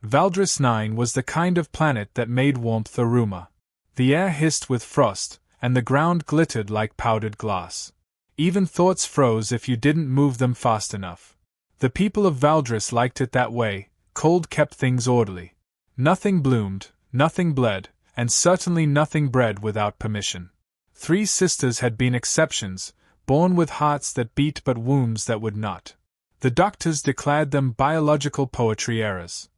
Valdris 9 was the kind of planet that made warmth a rumor. The air hissed with frost, and the ground glittered like powdered glass. Even thoughts froze if you didn't move them fast enough. The people of Valdris liked it that way. Cold kept things orderly. Nothing bloomed, nothing bled, and certainly nothing bred without permission. 3 sisters had been exceptions, born with hearts that beat but wombs that would not. The doctors declared them biological poetry errors.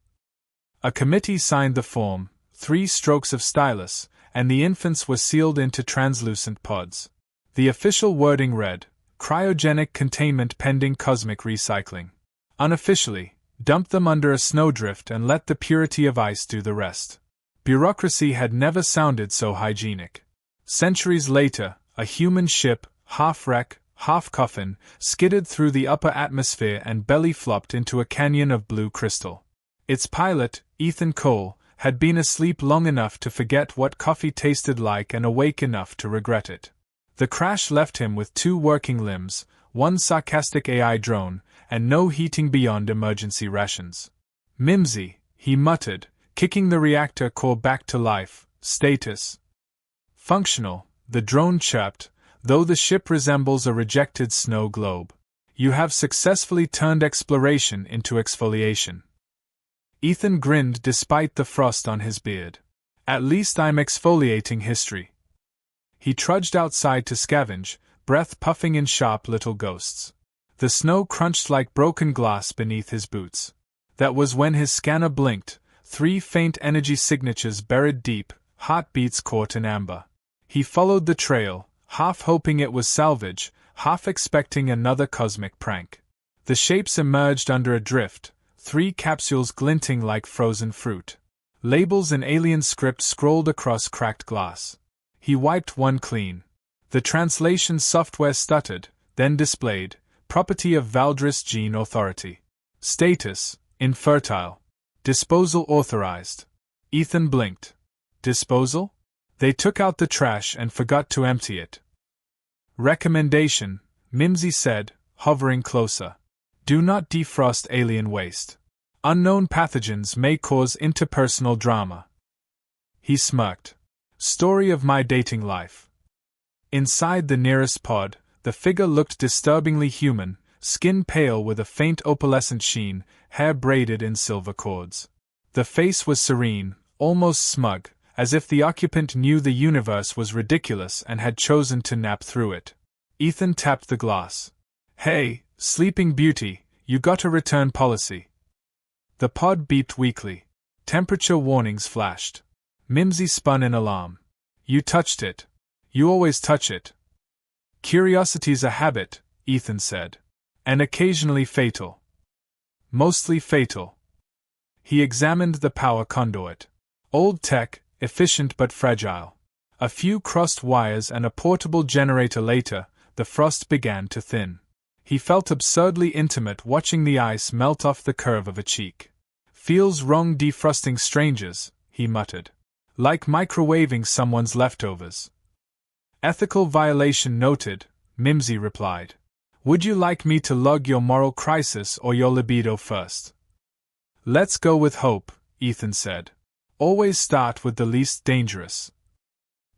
A committee signed the form, 3 strokes of stylus, and the infants were sealed into translucent pods. The official wording read, cryogenic containment pending cosmic recycling. Unofficially, dump them under a snowdrift and let the purity of ice do the rest. Bureaucracy had never sounded so hygienic. Centuries later, a human ship, half wreck, half coffin, skidded through the upper atmosphere and belly flopped into a canyon of blue crystal. Its pilot, Ethan Cole, had been asleep long enough to forget what coffee tasted like and awake enough to regret it. The crash left him with 2 working limbs, 1 sarcastic AI drone, and no heating beyond emergency rations. Mimsy, he muttered, kicking the reactor core back to life. Status functional, the drone chirped, though the ship resembles a rejected snow globe. You have successfully turned exploration into exfoliation. Ethan grinned despite the frost on his beard. At least I'm exfoliating history. He trudged outside to scavenge, breath puffing in sharp little ghosts. The snow crunched like broken glass beneath his boots. That was when his scanner blinked, 3 faint energy signatures buried deep, heartbeats caught in amber. He followed the trail, half hoping it was salvage, half expecting another cosmic prank. The shapes emerged under a drift, 3 capsules glinting like frozen fruit. Labels in alien script scrolled across cracked glass. He wiped one clean. The translation software stuttered, then displayed, property of Valdris Gene Authority. Status, infertile. Disposal authorized. Ethan blinked. Disposal? They took out the trash and forgot to empty it. Recommendation, Mimsy said, hovering closer. Do not defrost alien waste. Unknown pathogens may cause interpersonal drama. He smirked. Story of my dating life. Inside the nearest pod, the figure looked disturbingly human, skin pale with a faint opalescent sheen, hair braided in silver cords. The face was serene, almost smug, as if the occupant knew the universe was ridiculous and had chosen to nap through it. Ethan tapped the glass. Hey, Sleeping Beauty, you got a return policy. The pod beeped weakly. Temperature warnings flashed. Mimsy spun in alarm. You touched it. You always touch it. Curiosity's a habit, Ethan said. And occasionally fatal. Mostly fatal. He examined the power conduit. Old tech, efficient but fragile. A few crossed wires and a portable generator later, the frost began to thin. He felt absurdly intimate watching the ice melt off the curve of a cheek. Feels wrong defrosting strangers, he muttered. Like microwaving someone's leftovers. Ethical violation noted, Mimsy replied. Would you like me to log your moral crisis or your libido first? Let's go with hope, Ethan said. Always start with the least dangerous.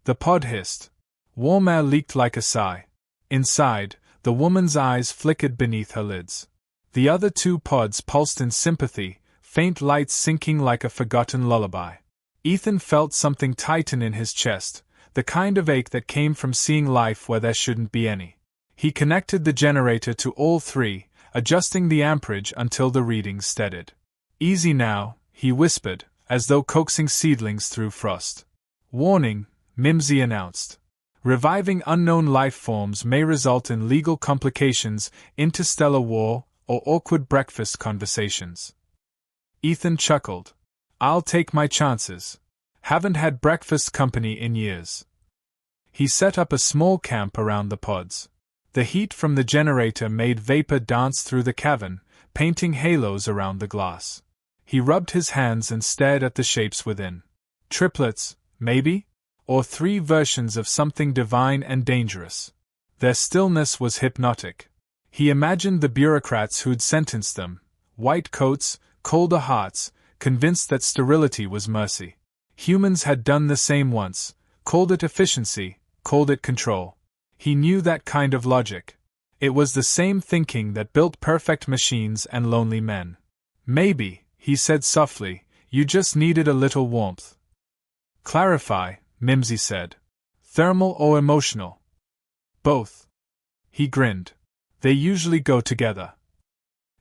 The pod hissed. Warm air leaked like a sigh. Inside, the woman's eyes flickered beneath her lids. The other 2 pods pulsed in sympathy, faint lights sinking like a forgotten lullaby. Ethan felt something tighten in his chest, the kind of ache that came from seeing life where there shouldn't be any. He connected the generator to all 3, adjusting the amperage until the readings steadied. Easy now, he whispered, as though coaxing seedlings through frost. Warning, Mimsy announced. Reviving unknown life forms may result in legal complications, interstellar war, or awkward breakfast conversations. Ethan chuckled. I'll take my chances. Haven't had breakfast company in years. He set up a small camp around the pods. The heat from the generator made vapor dance through the cavern, painting halos around the glass. He rubbed his hands and stared at the shapes within. Triplets, maybe? Or 3 versions of something divine and dangerous. Their stillness was hypnotic. He imagined the bureaucrats who'd sentenced them. White coats, colder hearts, convinced that sterility was mercy. Humans had done the same once, called it efficiency, called it control. He knew that kind of logic. It was the same thinking that built perfect machines and lonely men. Maybe, he said softly, you just needed a little warmth. Clarify, Mimsy said. Thermal or emotional? Both. He grinned. They usually go together.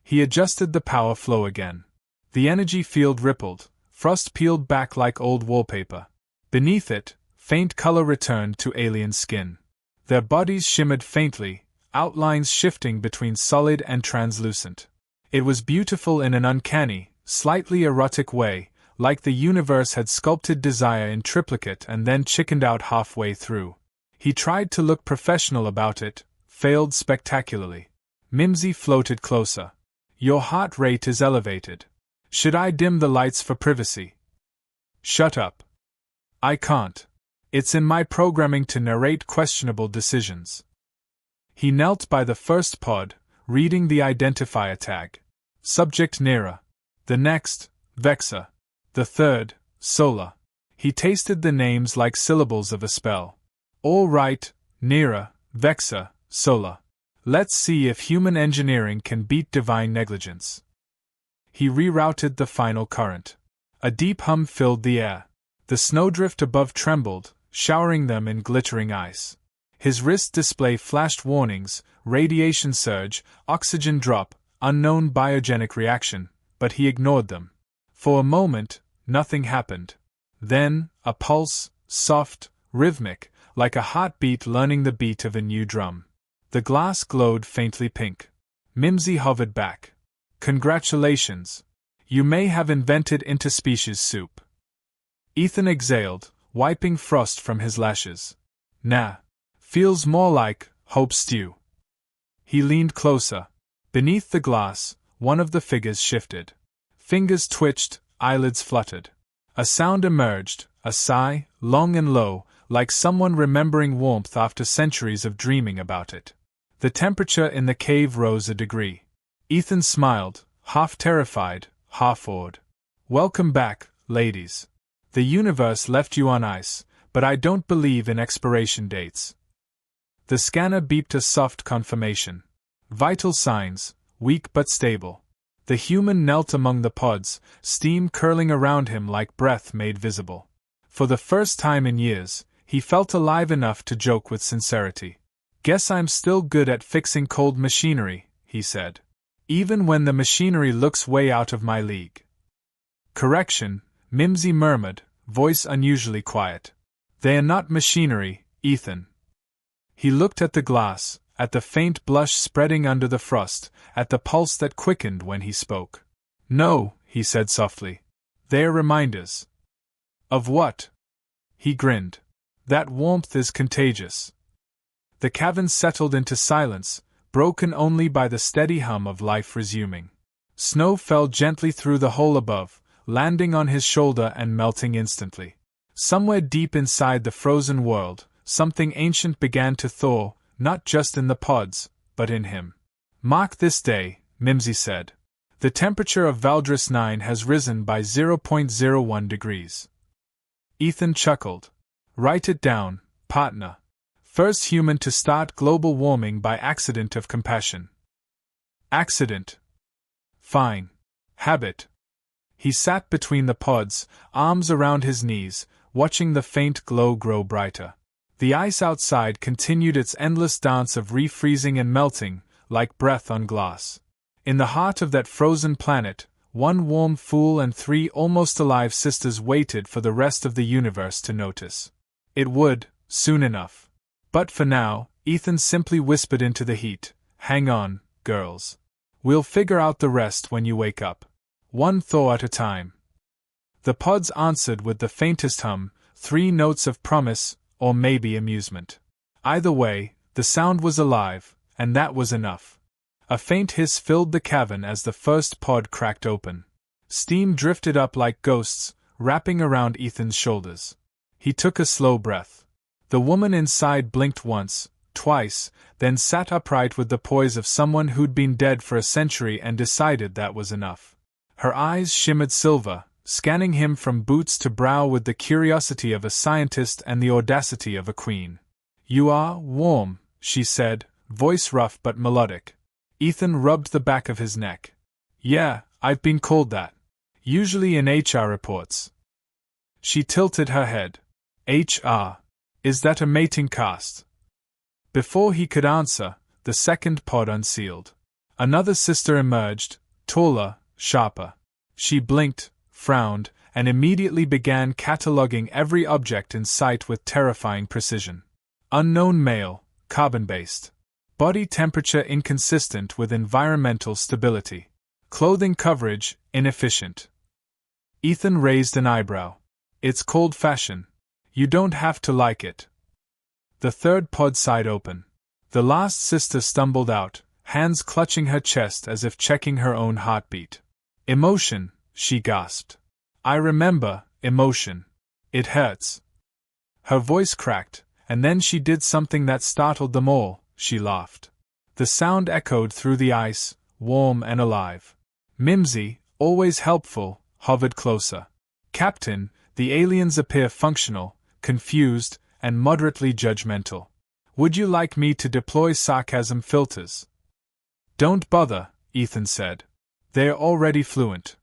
He adjusted the power flow again. The energy field rippled, frost peeled back like old wallpaper. Beneath it, faint color returned to alien skin. Their bodies shimmered faintly, outlines shifting between solid and translucent. It was beautiful in an uncanny, slightly erotic way, like the universe had sculpted desire in triplicate and then chickened out halfway through. He tried to look professional about it, failed spectacularly. Mimsy floated closer. Your heart rate is elevated. Should I dim the lights for privacy? Shut up. I can't. It's in my programming to narrate questionable decisions. He knelt by the first pod, reading the identifier tag. Subject Nera. The next, Vexa. The third, Sola. He tasted the names like syllables of a spell. All right, Nera, Vexa, Sola. Let's see if human engineering can beat divine negligence. He rerouted the final current. A deep hum filled the air. The snowdrift above trembled, showering them in glittering ice. His wrist display flashed warnings, radiation surge, oxygen drop, unknown biogenic reaction, but he ignored them. For a moment, nothing happened. Then, a pulse, soft, rhythmic, like a heartbeat learning the beat of a new drum. The glass glowed faintly pink. Mimsy hovered back. Congratulations. You may have invented interspecies soup. Ethan exhaled, wiping frost from his lashes. Nah. Feels more like hope stew. He leaned closer. Beneath the glass, one of the figures shifted. Fingers twitched, eyelids fluttered. A sound emerged, a sigh, long and low, like someone remembering warmth after centuries of dreaming about it. The temperature in the cave rose a degree. Ethan smiled, half terrified, half awed. Welcome back, ladies. The universe left you on ice, but I don't believe in expiration dates. The scanner beeped a soft confirmation. Vital signs, weak but stable. The human knelt among the pods, steam curling around him like breath made visible. For the first time in years, he felt alive enough to joke with sincerity. Guess I'm still good at fixing cold machinery, he said. Even when the machinery looks way out of my league. Correction, Mimsy murmured, voice unusually quiet. They are not machinery, Ethan. He looked at the glass, at the faint blush spreading under the frost, at the pulse that quickened when he spoke. No, he said softly. They are reminders. Of what? He grinned. That warmth is contagious. The cavern settled into silence, broken only by the steady hum of life resuming. Snow fell gently through the hole above, landing on his shoulder and melting instantly. Somewhere deep inside the frozen world, something ancient began to thaw, not just in the pods, but in him. Mark this day, Mimsy said. The temperature of Valdris 9 has risen by 0.01 degrees. Ethan chuckled. Write it down, partner. First human to start global warming by accident of compassion. Accident. Fine. Habit. He sat between the pods, arms around his knees, watching the faint glow grow brighter. The ice outside continued its endless dance of refreezing and melting, like breath on glass. In the heart of that frozen planet, one warm fool and 3 almost alive sisters waited for the rest of the universe to notice. It would, soon enough. But for now, Ethan simply whispered into the heat, hang on, girls. We'll figure out the rest when you wake up. One thaw at a time. The pods answered with the faintest hum, 3 notes of promise, or maybe amusement. Either way, the sound was alive, and that was enough. A faint hiss filled the cavern as the first pod cracked open. Steam drifted up like ghosts, wrapping around Ethan's shoulders. He took a slow breath. The woman inside blinked once, twice, then sat upright with the poise of someone who'd been dead for a century and decided that was enough. Her eyes shimmered silver, scanning him from boots to brow with the curiosity of a scientist and the audacity of a queen. "You are warm," she said, voice rough but melodic. Ethan rubbed the back of his neck. "Yeah, I've been called that. Usually in HR reports." She tilted her head. "HR? Is that a mating cast?" Before he could answer, the second pod unsealed. Another sister emerged, taller, sharper. She blinked, frowned, and immediately began cataloging every object in sight with terrifying precision. Unknown male, carbon-based. Body temperature inconsistent with environmental stability. Clothing coverage inefficient. Ethan raised an eyebrow. "It's cold fashion. You don't have to like it." The third pod sighed open. The last sister stumbled out, hands clutching her chest as if checking her own heartbeat. "Emotion," she gasped. "I remember, emotion. It hurts." Her voice cracked, and then she did something that startled them all. She laughed. The sound echoed through the ice, warm and alive. Mimsy, always helpful, hovered closer. "Captain, the aliens appear functional, confused, and moderately judgmental. Would you like me to deploy sarcasm filters?" "Don't bother," Ethan said. "They're already fluent."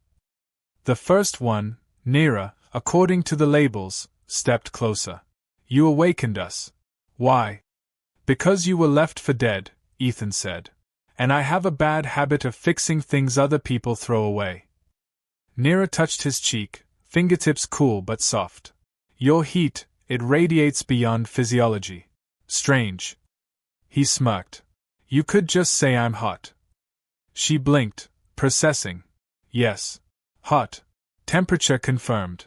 The first one, Nera, according to the labels, stepped closer. "You awakened us." "Why?" "Because you were left for dead," Ethan said. "And I have a bad habit of fixing things other people throw away." Nera touched his cheek, fingertips cool but soft. "Your heat, it radiates beyond physiology. Strange." He smirked. "You could just say I'm hot." She blinked, processing. "Yes. Hot. Temperature confirmed."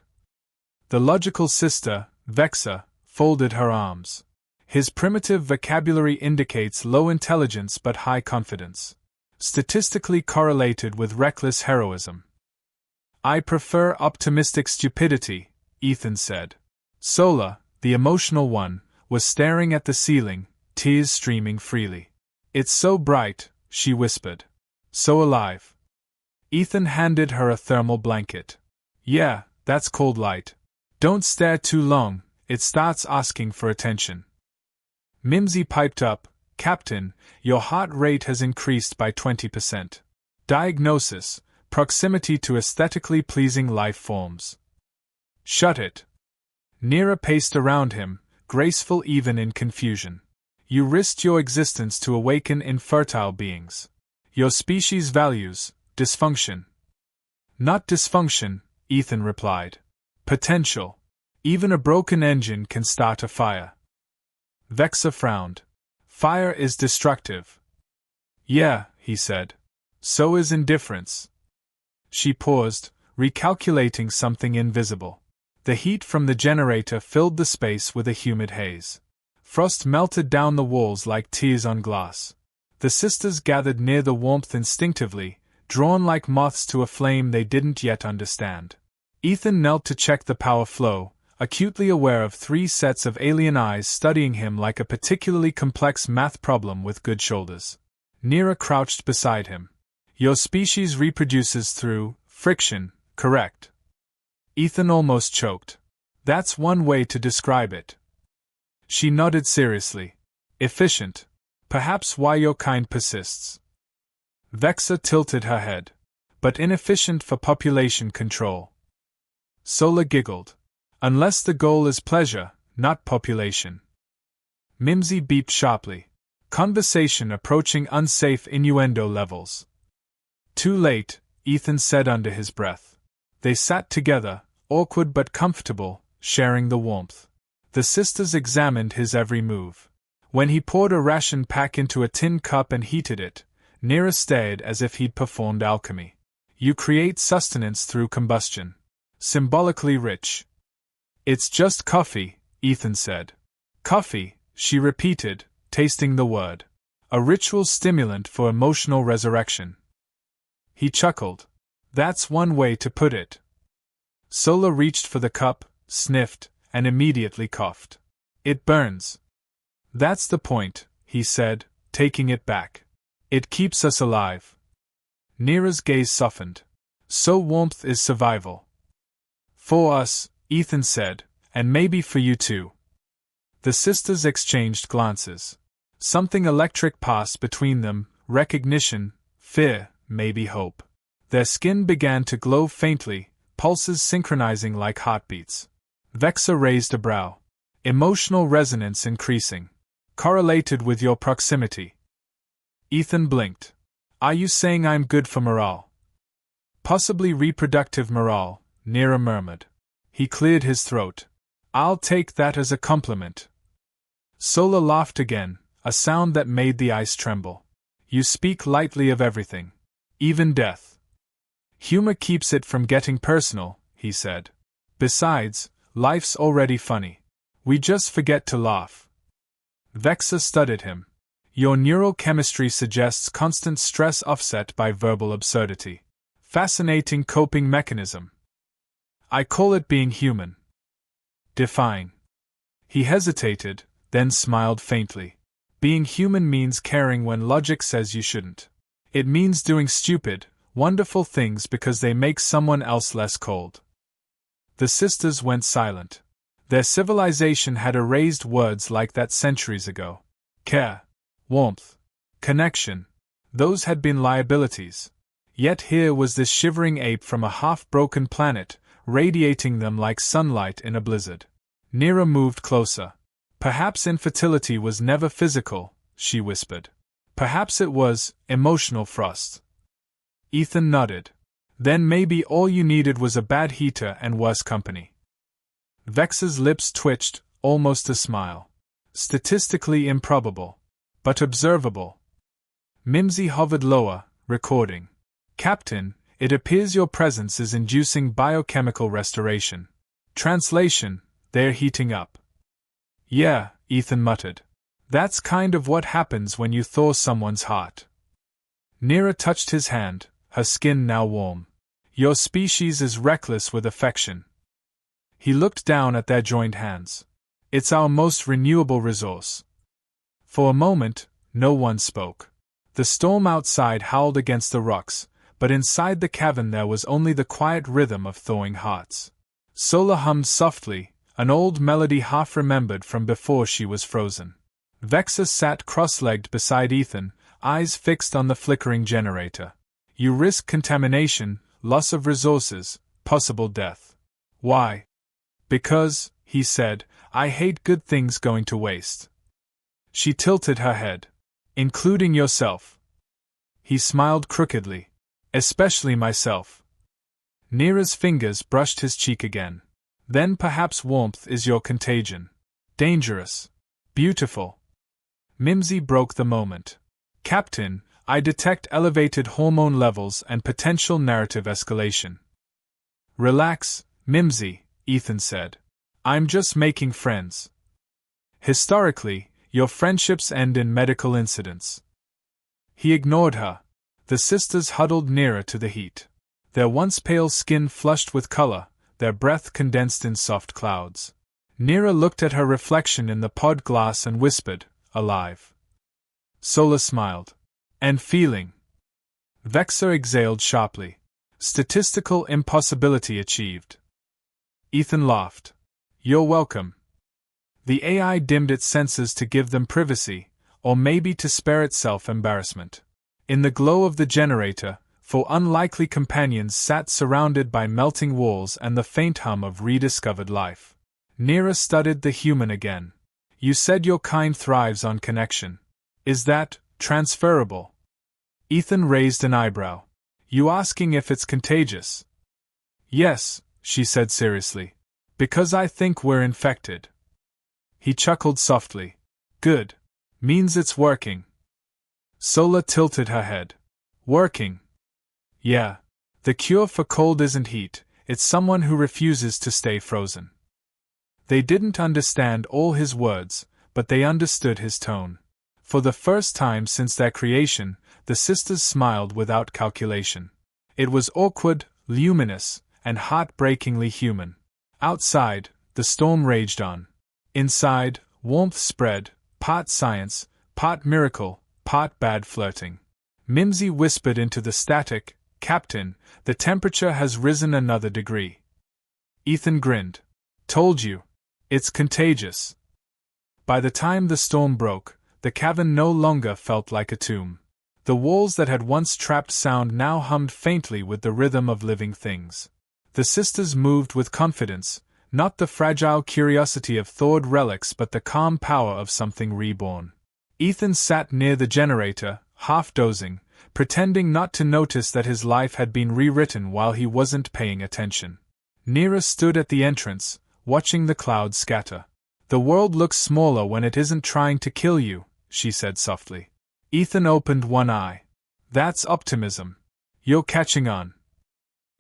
The logical sister, Vexa, folded her arms. "His primitive vocabulary indicates low intelligence but high confidence. Statistically correlated with reckless heroism." "I prefer optimistic stupidity," Ethan said. Sola, the emotional one, was staring at the ceiling, tears streaming freely. "It's so bright," she whispered. "So alive." Ethan handed her a thermal blanket. "Yeah, that's cold light. Don't stare too long, it starts asking for attention." Mimsy piped up, "Captain, your heart rate has increased by 20%. Diagnosis: proximity to aesthetically pleasing life forms." "Shut it." Nera paced around him, graceful even in confusion. "You risked your existence to awaken infertile beings. Your species values dysfunction." "Not dysfunction," Ethan replied. "Potential. Even a broken engine can start a fire." Vexa frowned. "Fire is destructive." "Yeah," he said. "So is indifference." She paused, recalculating something invisible. The heat from the generator filled the space with a humid haze. Frost melted down the walls like tears on glass. The sisters gathered near the warmth instinctively, drawn like moths to a flame they didn't yet understand. Ethan knelt to check the power flow, acutely aware of 3 sets of alien eyes studying him like a particularly complex math problem with good shoulders. Nera crouched beside him. "Your species reproduces through friction, correct?" Ethan almost choked. "That's one way to describe it." She nodded seriously. "Efficient. Perhaps why your kind persists." Vexa tilted her head. "But inefficient for population control." Sola giggled. "Unless the goal is pleasure, not population." Mimsy beeped sharply. Conversation approaching unsafe innuendo levels. "Too late," Ethan said under his breath. They sat together, awkward but comfortable, sharing the warmth. The sisters examined his every move. When he poured a ration pack into a tin cup and heated it, Nera stared as if he'd performed alchemy. "You create sustenance through combustion. Symbolically rich." "It's just coffee," Ethan said. "Coffee," she repeated, tasting the word. "A ritual stimulant for emotional resurrection." He chuckled. "That's one way to put it." Sola reached for the cup, sniffed, and immediately coughed. "It burns." "That's the point," he said, taking it back. "It keeps us alive." Nera's gaze softened. "So warmth is survival." For us, Ethan said, and maybe for you too. The sisters exchanged glances. Something electric passed between them, recognition, fear, maybe hope. Their skin began to glow faintly, pulses synchronizing like heartbeats. Vexa raised a brow. Emotional resonance increasing. Correlated with your proximity. Ethan blinked. Are you saying I'm good for morale? Possibly reproductive morale, Nira murmured. He cleared his throat. I'll take that as a compliment. Sola laughed again, a sound that made the ice tremble. You speak lightly of everything. Even death. Humor keeps it from getting personal, he said. Besides, life's already funny. We just forget to laugh. Vexa studied him. Your neurochemistry suggests constant stress offset by verbal absurdity. Fascinating coping mechanism. I call it being human. Define. He hesitated, then smiled faintly. Being human means caring when logic says you shouldn't. It means doing stupid, wonderful things because they make someone else less cold. The sisters went silent. Their civilization had erased words like that centuries ago. Care, warmth, connection, those had been liabilities. Yet here was this shivering ape from a half-broken planet, radiating them like sunlight in a blizzard. Nira moved closer. Perhaps infertility was never physical, she whispered. Perhaps it was emotional frost. Ethan nodded. Then maybe all you needed was a bad heater and worse company. Vex's lips twitched, almost a smile. Statistically improbable. But observable. Mimsy hovered lower, recording. Captain, it appears your presence is inducing biochemical restoration. Translation, they're heating up. Yeah, Ethan muttered. That's kind of what happens when you thaw someone's heart. Nira touched his hand, her skin now warm. Your species is reckless with affection. He looked down at their joined hands. It's our most renewable resource. For a moment, no one spoke. The storm outside howled against the rocks, but inside the cavern there was only the quiet rhythm of thawing hearts. Sola hummed softly, an old melody half-remembered from before she was frozen. Vexa sat cross-legged beside Ethan, eyes fixed on the flickering generator. You risk contamination, loss of resources, possible death. Why? Because, he said, I hate good things going to waste. She tilted her head. Including yourself. He smiled crookedly. Especially myself. Nira's fingers brushed his cheek again. Then perhaps warmth is your contagion. Dangerous. Beautiful. Mimsy broke the moment. Captain, I detect elevated hormone levels and potential narrative escalation. Relax, Mimsy, Ethan said. I'm just making friends. Historically, your friendships end in medical incidents. He ignored her. The sisters huddled nearer to the heat. Their once pale skin flushed with color, their breath condensed in soft clouds. Nira looked at her reflection in the pod glass and whispered, alive. Sola smiled. And feeling. Vexa exhaled sharply. Statistical impossibility achieved. Ethan laughed. You're welcome. The AI dimmed its senses to give them privacy, or maybe to spare itself embarrassment. In the glow of the generator, four unlikely companions sat surrounded by melting walls and the faint hum of rediscovered life. Nira studied the human again. You said your kind thrives on connection. Is that transferable? Ethan raised an eyebrow. You asking if it's contagious? Yes, she said seriously. Because I think we're infected. He chuckled softly. Good. Means it's working. Sola tilted her head. Working. Yeah. The cure for cold isn't heat, it's someone who refuses to stay frozen. They didn't understand all his words, but they understood his tone. For the first time since their creation, the sisters smiled without calculation. It was awkward, luminous, and heartbreakingly human. Outside, the storm raged on. Inside, warmth spread, part science, part miracle, part bad flirting. Mimsy whispered into the static, Captain, the temperature has risen another degree. Ethan grinned. Told you. It's contagious. By the time the storm broke, the cavern no longer felt like a tomb. The walls that had once trapped sound now hummed faintly with the rhythm of living things. The sisters moved with confidence, not the fragile curiosity of thawed relics but the calm power of something reborn. Ethan sat near the generator, half dozing, pretending not to notice that his life had been rewritten while he wasn't paying attention. Neera stood at the entrance, watching the clouds scatter. The world looks smaller when it isn't trying to kill you, she said softly. Ethan opened one eye. That's optimism. You're catching on.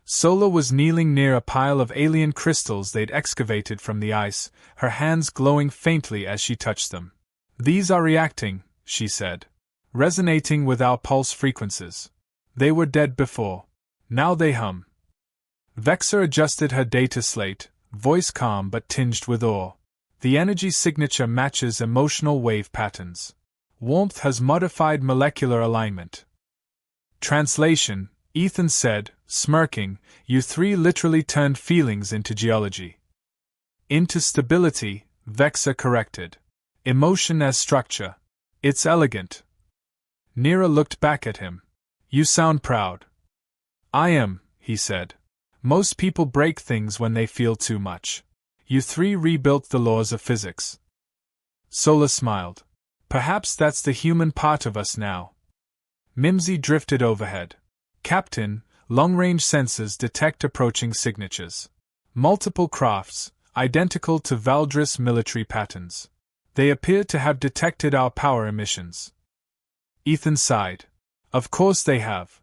Sola was kneeling near a pile of alien crystals they'd excavated from the ice, her hands glowing faintly as she touched them. These are reacting, she said. Resonating with our pulse frequencies. They were dead before. Now they hum. Vexa adjusted her data slate, voice calm but tinged with awe. The energy signature matches emotional wave patterns. Warmth has modified molecular alignment. Translation, Ethan said, smirking, you three literally turned feelings into geology. Into stability, Vexa corrected. Emotion as structure. It's elegant. Neera looked back at him. You sound proud. I am, he said. Most people break things when they feel too much. You three rebuilt the laws of physics. Sola smiled. Perhaps that's the human part of us now. Mimsy drifted overhead. Captain, long-range sensors detect approaching signatures. Multiple crafts, identical to Valdris military patterns. They appear to have detected our power emissions. Ethan sighed. Of course they have.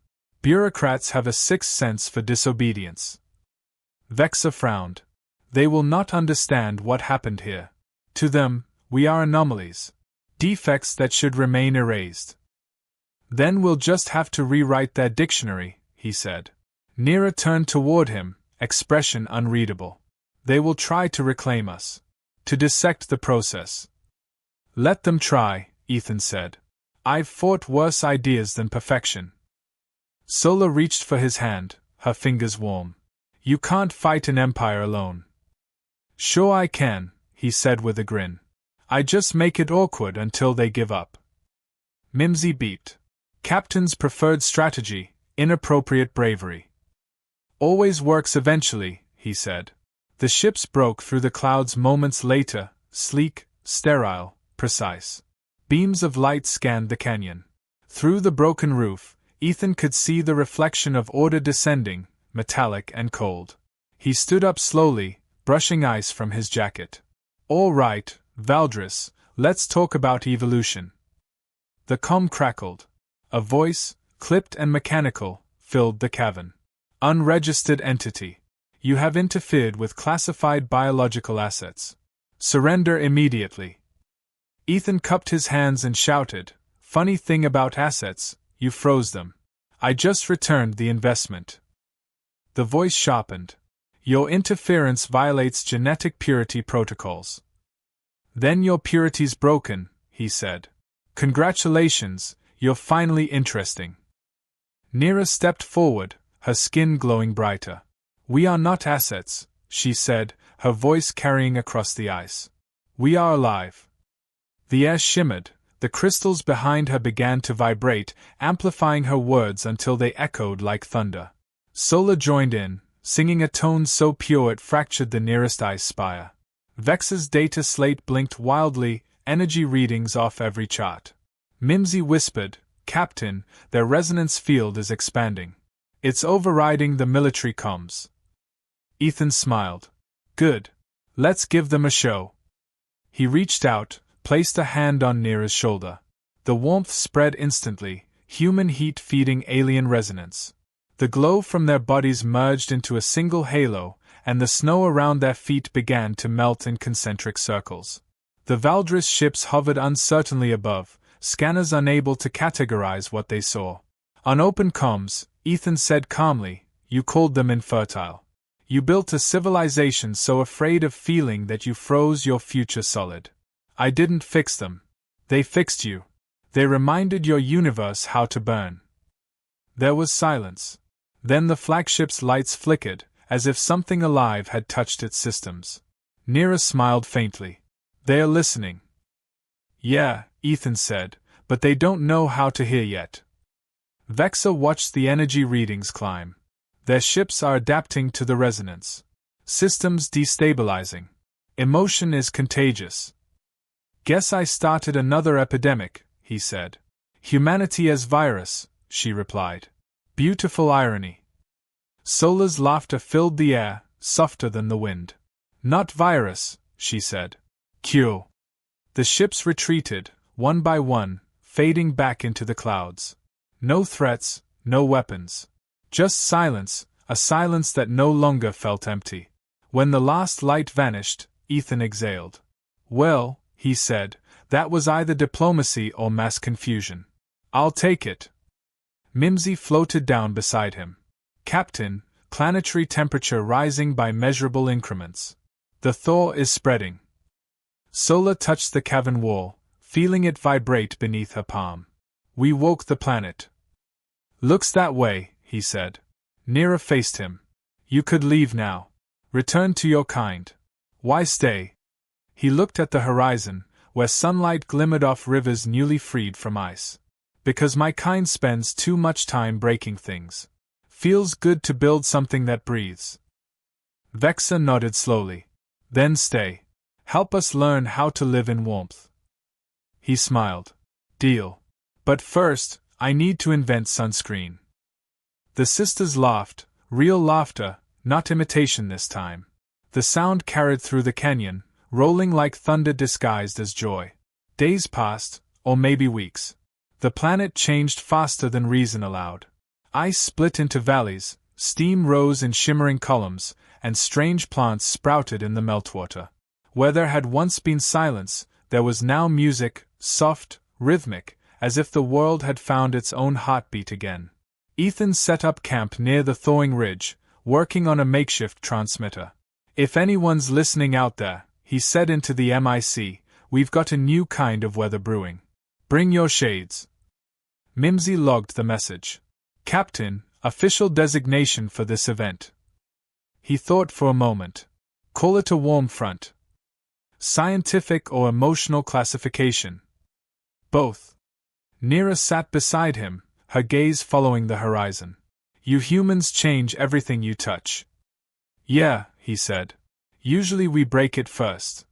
Bureaucrats have a sixth sense for disobedience. Vexa frowned. They will not understand what happened here. To them, we are anomalies. Defects that should remain erased. Then we'll just have to rewrite their dictionary, he said. Neera turned toward him, expression unreadable. They will try to reclaim us. To dissect the process. Let them try, Ethan said. I've fought worse ideas than perfection. Sola reached for his hand, her fingers warm. You can't fight an empire alone. Sure I can, he said with a grin. I just make it awkward until they give up. Mimsy beeped. Captain's preferred strategy, inappropriate bravery. Always works eventually, he said. The ships broke through the clouds moments later, sleek, sterile, precise. Beams of light scanned the canyon. Through the broken roof, Ethan could see the reflection of order descending, metallic and cold. He stood up slowly, brushing ice from his jacket. All right, Valdris, let's talk about evolution. The comm crackled. A voice, clipped and mechanical, filled the cavern. Unregistered entity. You have interfered with classified biological assets. Surrender immediately. Ethan cupped his hands and shouted, Funny thing about assets, you froze them. I just returned the investment. The voice sharpened. Your interference violates genetic purity protocols. Then your purity's broken, he said. Congratulations, you're finally interesting. Neera stepped forward, her skin glowing brighter. We are not assets, she said, her voice carrying across the ice. We are alive. The air shimmered, the crystals behind her began to vibrate, amplifying her words until they echoed like thunder. Sola joined in, singing a tone so pure it fractured the nearest ice spire. Vexa's data slate blinked wildly, energy readings off every chart. Mimsy whispered, Captain, their resonance field is expanding. It's overriding the military comms. Ethan smiled. Good. Let's give them a show. He reached out, placed a hand on Neera's shoulder. The warmth spread instantly, human heat feeding alien resonance. The glow from their bodies merged into a single halo, and the snow around their feet began to melt in concentric circles. The Valdris ships hovered uncertainly above, scanners unable to categorize what they saw. On open comms, Ethan said calmly, You called them infertile. You built a civilization so afraid of feeling that you froze your future solid. I didn't fix them. They fixed you. They reminded your universe how to burn. There was silence. Then the flagship's lights flickered, as if something alive had touched its systems. Neera smiled faintly. They are listening. Yeah, Ethan said, but they don't know how to hear yet. Vexa watched the energy readings climb. Their ships are adapting to the resonance. Systems destabilizing. Emotion is contagious. Guess I started another epidemic, he said. Humanity as virus, she replied. Beautiful irony. Sola's laughter filled the air, softer than the wind. Not virus, she said. Cure. The ships retreated, one by one, fading back into the clouds. No threats, no weapons. Just silence, a silence that no longer felt empty. When the last light vanished, Ethan exhaled. Well, he said, that was either diplomacy or mass confusion. I'll take it. Mimsy floated down beside him. Captain, planetary temperature rising by measurable increments. The thaw is spreading. Sola touched the cavern wall, feeling it vibrate beneath her palm. We woke the planet. Looks that way, he said. Neera faced him. You could leave now. Return to your kind. Why stay? He looked at the horizon, where sunlight glimmered off rivers newly freed from ice. Because my kind spends too much time breaking things. Feels good to build something that breathes. Vexa nodded slowly. Then stay. Help us learn how to live in warmth. He smiled. Deal. But first, I need to invent sunscreen. The sisters laughed, real laughter, not imitation this time. The sound carried through the canyon, rolling like thunder disguised as joy. Days passed, or maybe weeks. The planet changed faster than reason allowed. Ice split into valleys, steam rose in shimmering columns, and strange plants sprouted in the meltwater. Where there had once been silence, there was now music, soft, rhythmic, as if the world had found its own heartbeat again. Ethan set up camp near the thawing ridge, working on a makeshift transmitter. If anyone's listening out there, he said into the MIC, we've got a new kind of weather brewing. Bring your shades. Mimsy logged the message. Captain, official designation for this event. He thought for a moment. Call it a warm front. Scientific or emotional classification. Both. Neera sat beside him, her gaze following the horizon. You humans change everything you touch. Yeah, he said. Usually we break it first.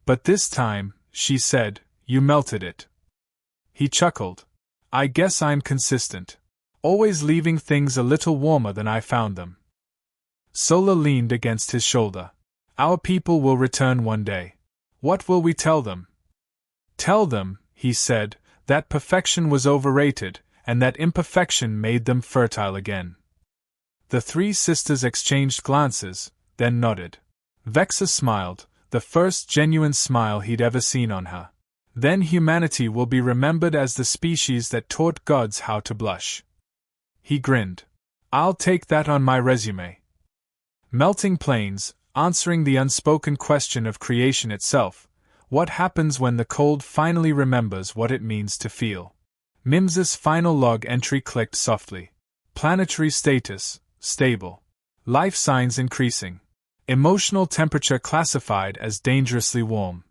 But this time, she said, you melted it. He chuckled. I guess I'm consistent. Always leaving things a little warmer than I found them. Sola leaned against his shoulder. Our people will return one day. What will we tell them? Tell them, he said, that perfection was overrated, and that imperfection made them fertile again. The three sisters exchanged glances, then nodded. Vexa smiled, the first genuine smile he'd ever seen on her. Then humanity will be remembered as the species that taught gods how to blush. He grinned. I'll take that on my resume. Melting plains, answering the unspoken question of creation itself. What happens when the cold finally remembers what it means to feel? Mims's final log entry clicked softly. Planetary status, stable. Life signs increasing. Emotional temperature classified as dangerously warm.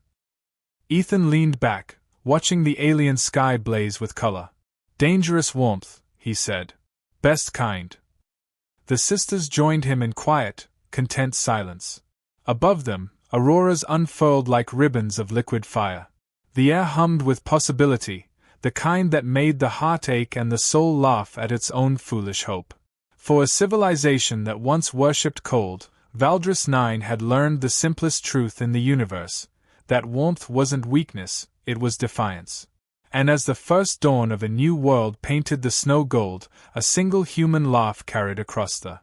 Ethan leaned back, watching the alien sky blaze with color. Dangerous warmth, he said. Best kind. The sisters joined him in quiet, content silence. Above them, auroras unfurled like ribbons of liquid fire. The air hummed with possibility, the kind that made the heart ache and the soul laugh at its own foolish hope. For a civilization that once worshipped cold, Valdris 9 had learned the simplest truth in the universe, that warmth wasn't weakness, it was defiance. And as the first dawn of a new world painted the snow gold, a single human laugh carried across the